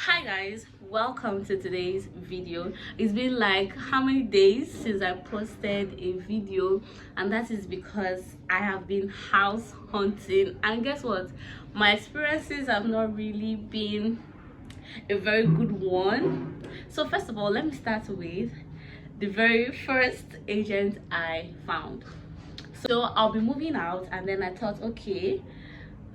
Hi guys, welcome to today's video. It's been like how many days since I posted a video, and that is because I have been house hunting. And guess what, my experiences have not really been a very good one. So first of all, let me start with the very first agent I found. So I'll be moving out, and then I thought, okay,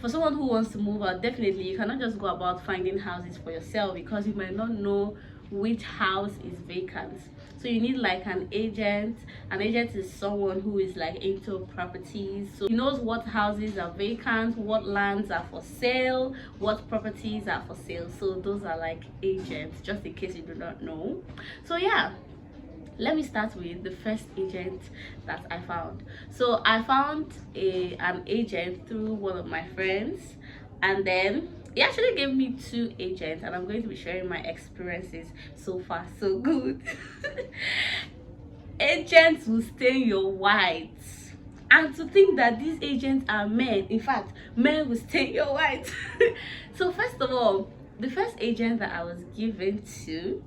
for someone who wants to move out, definitely you cannot just go about finding houses for yourself because you might not know which house is vacant. So you need like an agent. An agent is someone who is like into properties, so he knows what houses are vacant, what lands are for sale, what properties are for sale. So those are like agents, just in case you do not know. So yeah, let me start with the first agent that I found. So I found an agent through one of my friends, and then he actually gave me two agents, and I'm going to be sharing my experiences. So far so good. Agents will stain your whites, and to think that these agents are men. In fact, men will stain your white. So first of all, the first agent that I was given to,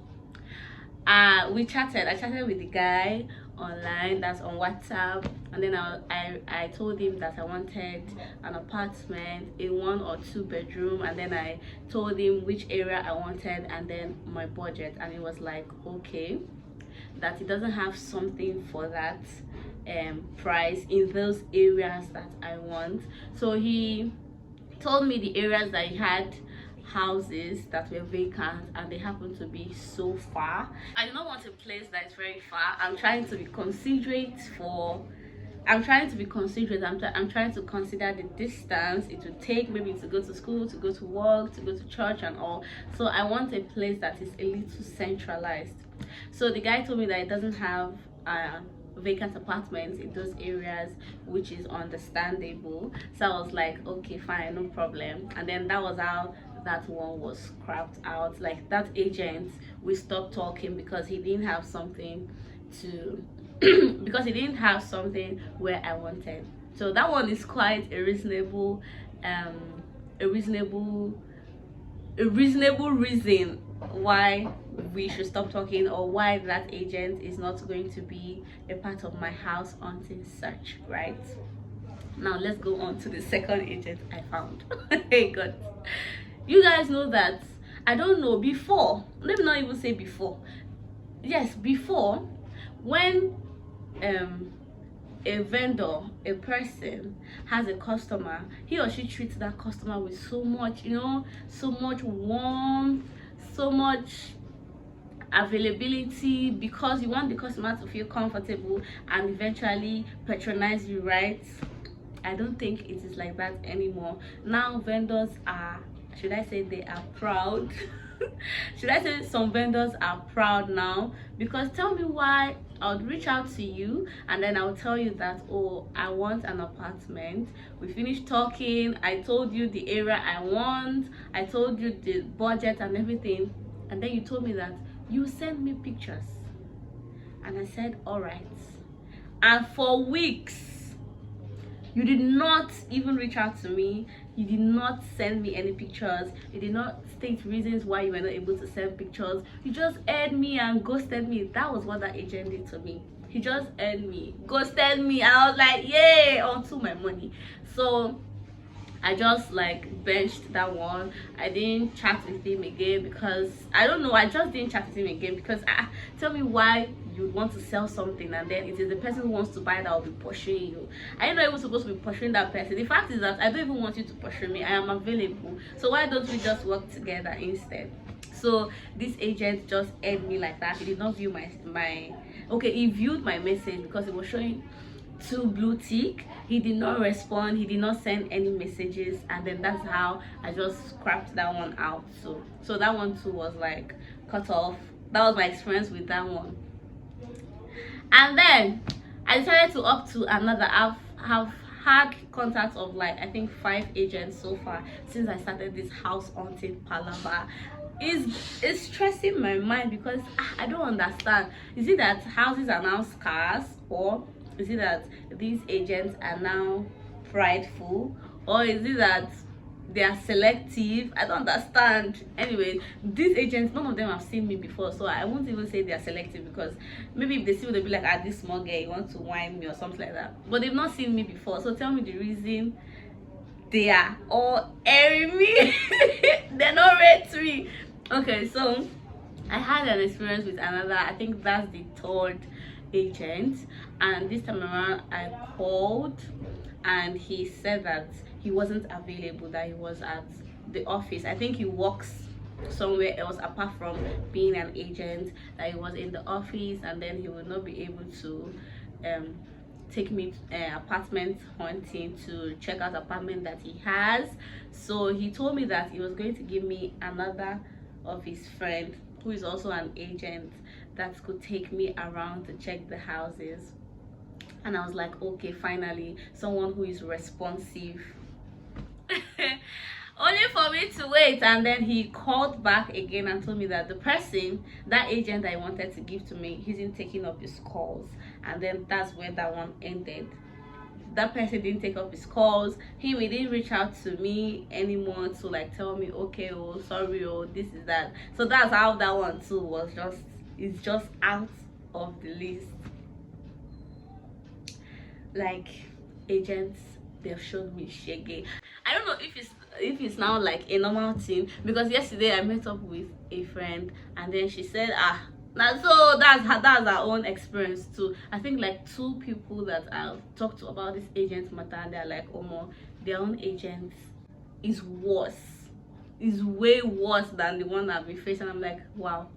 I chatted with the guy online, that's on WhatsApp, and then I told him that I wanted an apartment, a 1 or 2 bedroom, and then I told him which area I wanted and then my budget, and he was like okay, that he doesn't have something for that price in those areas that I want. So he told me the areas that he had houses that were vacant, and they happen to be so far. I do not want a place that is very far. I'm trying to be considerate for I'm trying to be considerate. I'm trying to consider the distance it would take, maybe to go to school, to go to work, to go to church and all. So I want a place that is a little centralized. So the guy told me that it doesn't have vacant apartments in those areas, which is understandable. So I was like okay, fine, no problem. And then that was how that one was scrapped out. Like that agent, we stopped talking because he didn't have something to because he didn't have something where I wanted. So that one is quite a reasonable a reasonable reason why we should stop talking, or why that agent is not going to be a part of my house hunting search, right? Now let's go on to the second agent I found. Hey god, you guys know that, I don't know, before, let me not even say before, yes, before, when a vendor, a person has a customer, he or she treats that customer with so much, so much warmth, so much availability, because you want the customer to feel comfortable and eventually patronize you, right? I don't think it is like that anymore. Now vendors are, should I say they are proud? Should I say some vendors are proud now? Because tell me why I would reach out to you and then I'll tell you that, oh, I want an apartment. We finished talking, I told you the area I want, I told you the budget and everything, and then you told me that you send me pictures. And I said all right, and for weeks you did not even reach out to me. You did not send me any pictures. You did not state reasons why you were not able to send pictures. You just aired me and ghosted me. That was what that agent did to me. He just aired me, ghosted me, and I was like, yay, onto my money. So I just like benched that one. I didn't chat with him again because I don't know, I just didn't chat with him again because tell me why you want to sell something and then it is the person who wants to buy that will be pursuing you. I'm not even supposed to be pursuing that person. The fact is that I don't even want you to pursue me. I am available, so why don't we just work together instead? So this agent just aired me like that. He did not view my okay, he viewed my message because it was showing two blue tick. He did not respond, he did not send any messages, and then that's how I just scrapped that one out. So that one too was like cut off. That was my experience with that one. And then I decided to opt to another. Have had contact of like I think 5 agents so far since I started this house hunting palaver. It's stressing my mind because I don't understand. Is it that houses are now scarce, or is it that these agents are now prideful, or is it that they are selective. I don't understand. Anyway, these agents, none of them have seen me before, so I won't even say they are selective, because maybe if they see me, they'll be like, ah, this small girl, you want to whine me or something like that. But they've not seen me before, so tell me the reason they are all airing me. They're not rate me. Okay, so I had an experience with another, I think that's the third agent, and this time around I called and he said that he wasn't available, that he was at the office. I think he works somewhere else apart from being an agent, that he was in the office, and then he would not be able to take me apartment hunting to check out apartment that he has. So he told me that he was going to give me another of his friend who is also an agent that could take me around to check the houses. And I was like, okay, finally someone who is responsive. Only for me to wait, and then he called back again and told me that the person, that agent I wanted to give to me, isn't taking up his calls. And then that's where that one ended. That person didn't take up his calls. He didn't reach out to me anymore to like tell me, okay, oh sorry, oh this is that. So that's how that one too was it's just out of the list. Like, agents, they've shown me shaggy. I don't know if it's now like a normal thing, because yesterday I met up with a friend and then she said, ah, now so that's her own experience too. I think like 2 people that I've talked to about this agent matter, they're like, Omo, their own agent is worse, is way worse than the one I've been facing. I'm like, wow,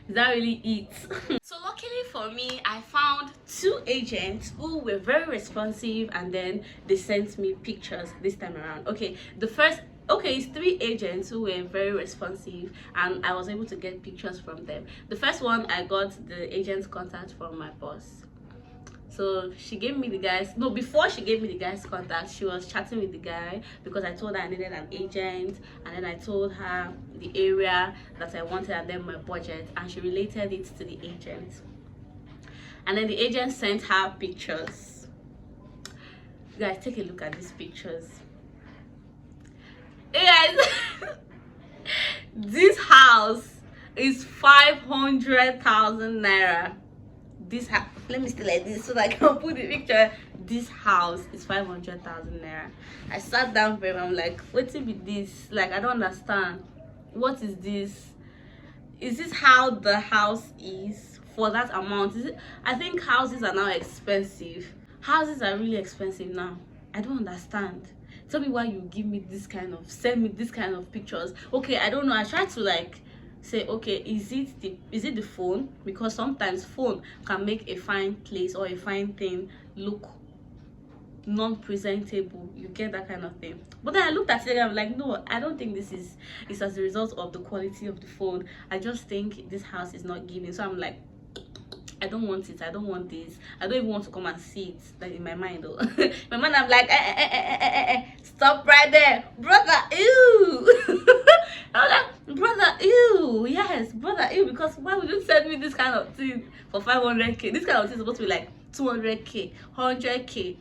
is that really it? So luckily for me, I found 2 agents who were very responsive, and then they sent me pictures this time around. Okay, it's 3 agents who were very responsive, and I was able to get pictures from them. The first one, I got the agent's contact from my boss. So she gave me the guys, no, before she gave me the guy's contact, she was chatting with the guy because I told her I needed an agent, and then I told her the area that I wanted and then my budget, and she related it to the agent. And then the agent sent her pictures. You guys, take a look at these pictures. Hey guys, this house is 500,000 naira. This house, let me stay like this so that I can put the picture. This house is 500,000 naira. I sat down for him. I'm like, what's it with this? Like, I don't understand. What is this? Is this how the house is for that amount? Is it? I think houses are now expensive. Houses are really expensive now. I don't understand. Tell me why you give me this kind of, send me this kind of pictures. Okay, I don't know. I try to like say, okay, is it the phone? Because sometimes phone can make a fine place or a fine thing look non-presentable. You get that kind of thing. But then I looked at it and I'm like, no, I don't think this is as a result of the quality of the phone. I just think this house is not giving. So I'm like, I don't want it. I don't want this. I don't even want to come and see it. Like in my mind though. My mind, I'm like, stop right there, brother. Ew. I was like, brother, ew. Yes, brother, ew. Because why would you send me this kind of thing for 500k? This kind of thing is supposed to be like 200k, 100k.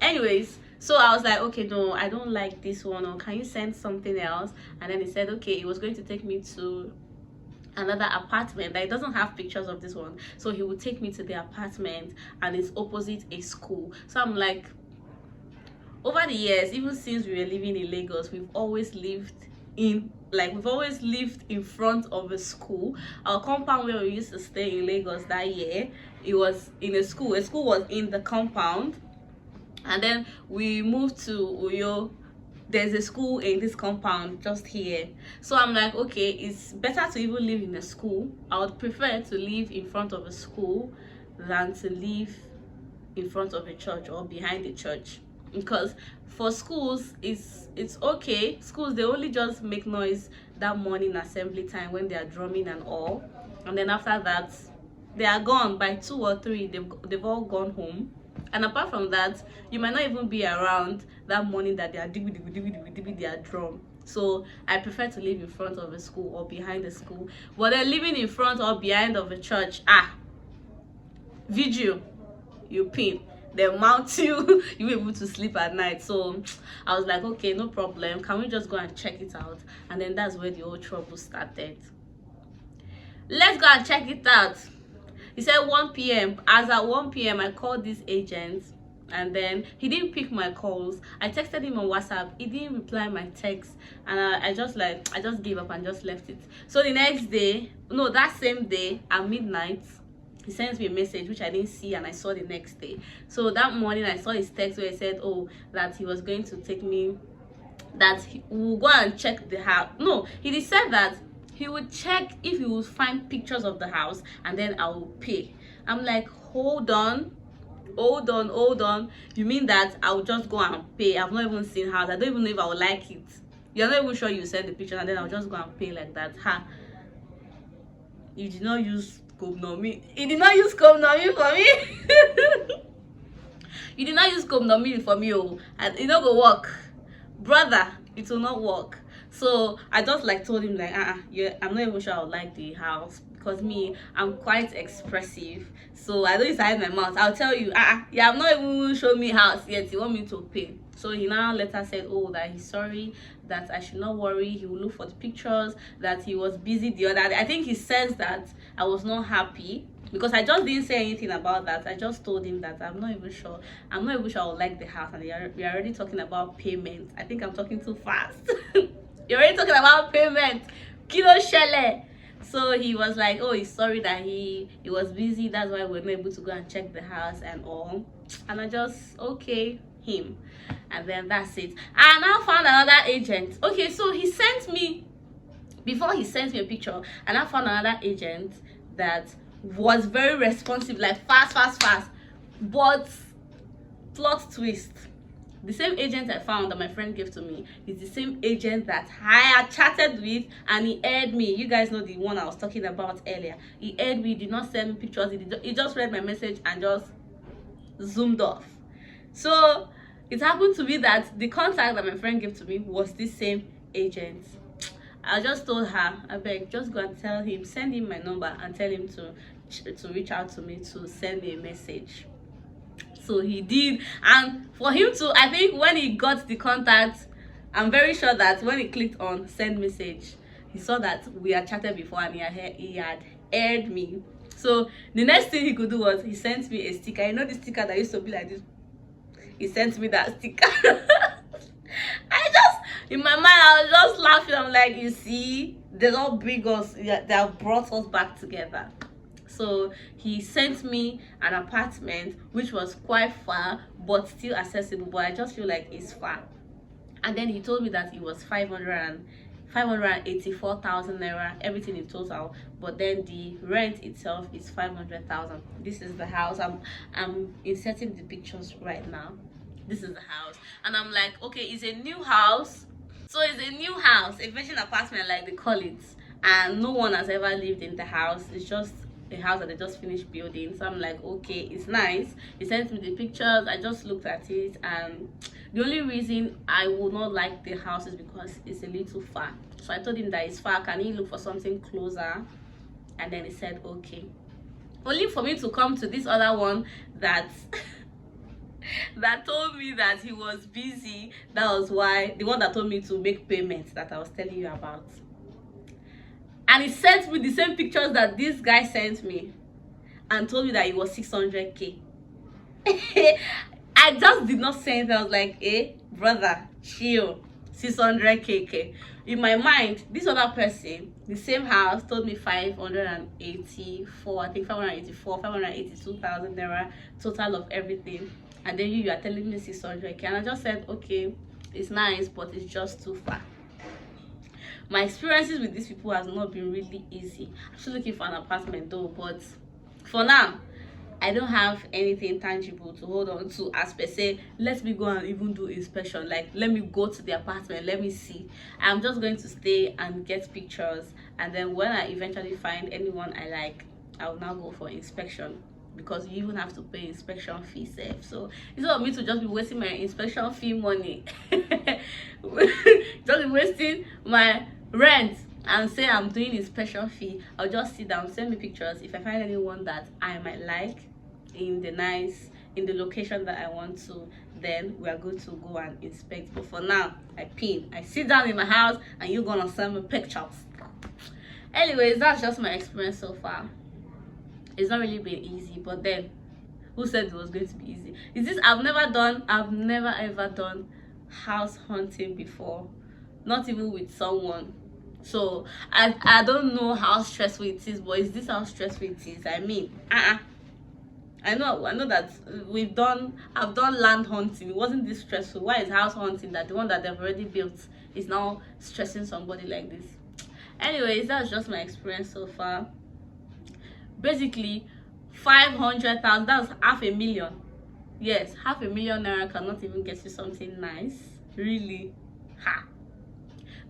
Anyways, so I was like, okay, no, I don't like this one. Or can you send something else? And then he said, okay, he was going to take me to another apartment that doesn't have pictures of this one, so he would take me to the apartment, and it's opposite a school. So I'm like, over the years, even since we were living in Lagos, we've always lived in front of a school. Our compound where we used to stay in Lagos that year, it was in a school was in the compound, and then we moved to Uyo. There's a school in this compound just here. So I'm like, okay, it's better to even live in a school. I would prefer to live in front of a school than to live in front of a church or behind a church, because for schools it's okay. Schools, they only just make noise that morning assembly time when they are drumming and all, and then after that they are gone. By 2 or 3 they've all gone home. And apart from that, you might not even be around that morning that they are digging their drum. So I prefer to live in front of a school or behind a school. But then living in front or behind of a church, video, you pin. they mount you, you be able to sleep at night. So I was like, okay, no problem, can we just go and check it out? And then that's where the whole trouble started. Let's go and check it out. He said 1 p.m. As at 1 p.m. I called this agent, and then he didn't pick my calls. I texted him on WhatsApp, he didn't reply my text, and I just gave up and just left it. So the next day, no, that same day at midnight, he sends me a message which I didn't see, and I saw the next day. So that morning I saw his text where he said, oh, that he was going to take me, that he will go and check the house. No, he said that he would check if he would find pictures of the house, and then I will pay. I'm like, hold on, you mean that I will just go and pay? I've not even seen house, I don't even know if I will like it. You're not even sure you send the pictures, and then I'll just go and pay like that? You did not use Komnomi. He did not use Komnomi for me. You did not use Komnomi for me, oh, and it not go work, brother. It will not work. So I just like told him like, yeah, I'm not even sure I would like the house, because me, I'm quite expressive, so I don't use to hide my mouth. I'll tell you, yeah, I'm not even showing me house yet, you want me to pay? So he now later said, oh, that he's sorry, that I should not worry, he will look for the pictures, that he was busy the other day. I think he says that I was not happy because I just didn't say anything about that. I just told him that I'm not even sure I would like the house, and we are already talking about payment. I think I'm talking too fast. You're already talking about payment, kilo shele. So he was like, oh, he's sorry that he was busy, that's why we're not able to go and check the house and all. And I just, okay, him. And then that's it. I now found another agent. Okay, so he sent me, before he sent me a picture, and I found another agent that was very responsive, like fast. But plot twist, the same agent I found that my friend gave to me is the same agent that I had chatted with, and he aired me. You guys know the one I was talking about earlier. He aired me, did not send me pictures, he just read my message and just zoomed off. So it happened to be that the contact that my friend gave to me was this same agent. I just told her, I beg, just go and tell him, send him my number and tell him to reach out to me, to send me a message. So he did, and for him to, I think when he got the contact, I'm very sure that when he clicked on send message, he saw that we had chatted before, and he had aired me. So the next thing he could do was he sent me a sticker. You know the sticker that used to be like this? He sent me that sticker. In my mind, I was just laughing. I'm like, you see, they don't bring us, they have brought us back together. So he sent me an apartment which was quite far but still accessible, but I just feel like it's far. And then he told me that it was 584,000 naira, everything in total, but then the rent itself is 500,000. This is the house. I'm inserting the pictures right now. This is the house, and I'm like, okay, it's a new house. So it's a new house, a version apartment like they call it, and no one has ever lived in the house. It's just a house that they just finished building. So I'm like, okay, it's nice. He sent me the pictures, I just looked at it, and the only reason I would not like the house is because it's a little far. So I told him that it's far, can he look for something closer? And then he said okay, only for me to come to this other one that that told me that he was busy. That was why, the one that told me to make payments that I was telling you about. And he sent me the same pictures that this guy sent me and told me that it was 600k. I just did not say anything. I was like, brother, chill. 600k. In my mind, this other person, the same house, told me 584, I think 582,000 naira total of everything. And then you are telling me 600k. And I just said, okay, it's nice, but it's just too far. My experiences with these people has not been really easy. I'm still looking for an apartment though, but for now, I don't have anything tangible to hold on to as per se. Let me go and even do inspection. Like, let me go to the apartment, let me see. I'm just going to stay and get pictures, and then when I eventually find anyone I like, I will now go for inspection, because you even have to pay inspection fee safe. So instead of me to just be wasting my inspection fee money, just be wasting my rent and say I'm doing inspection fee, I'll just sit down, send me pictures. If I find anyone that I might like in the nice in the location that I want to, then we are going to go and inspect. But for now, I sit down in my house and you're gonna send me pictures. Anyways, that's just my experience so far. It's not really been easy, but then who said it was going to be easy? Is this I've never ever done house hunting before, not even with someone. So I don't know how stressful it is, but is this how stressful it is? I mean, I know that I've done land hunting. It wasn't this stressful. Why is house hunting, that the one that they've already built, is now stressing somebody like this? Anyways, that's just my experience so far. Basically, 500,000, that's $500,000. Yes, $500,000 Naira cannot even get you something nice. Really,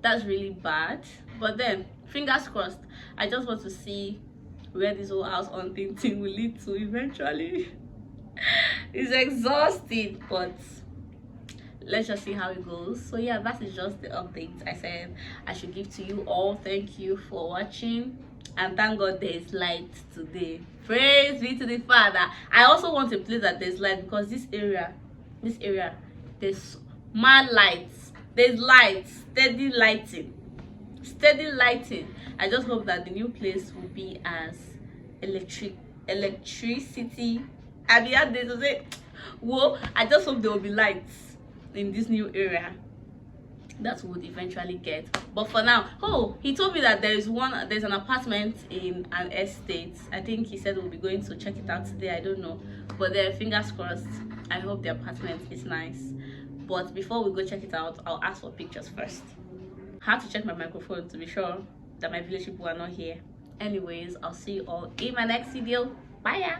that's really bad. But then, fingers crossed. I just want to see where this whole house hunting thing will lead to eventually. It's exhausting, but let's just see how it goes. So yeah, that is just the update I said I should give to you all. Thank you for watching, and thank God there is light today. Praise be to the Father. I also want a place that there's light, because this area there's mad lights. There's lights, steady lighting. I just hope that the new place will be as electricity. I just hope there will be lights in this new area that would eventually get. But for now, he told me that there's an apartment in an estate. I think he said we'll be going to check it out today. I don't know, but then fingers crossed. I hope the apartment is nice. But before we go check it out, I'll ask for pictures first. I have to check my microphone to be sure that my village people are not here. Anyways, I'll see you all in my next video. Bye.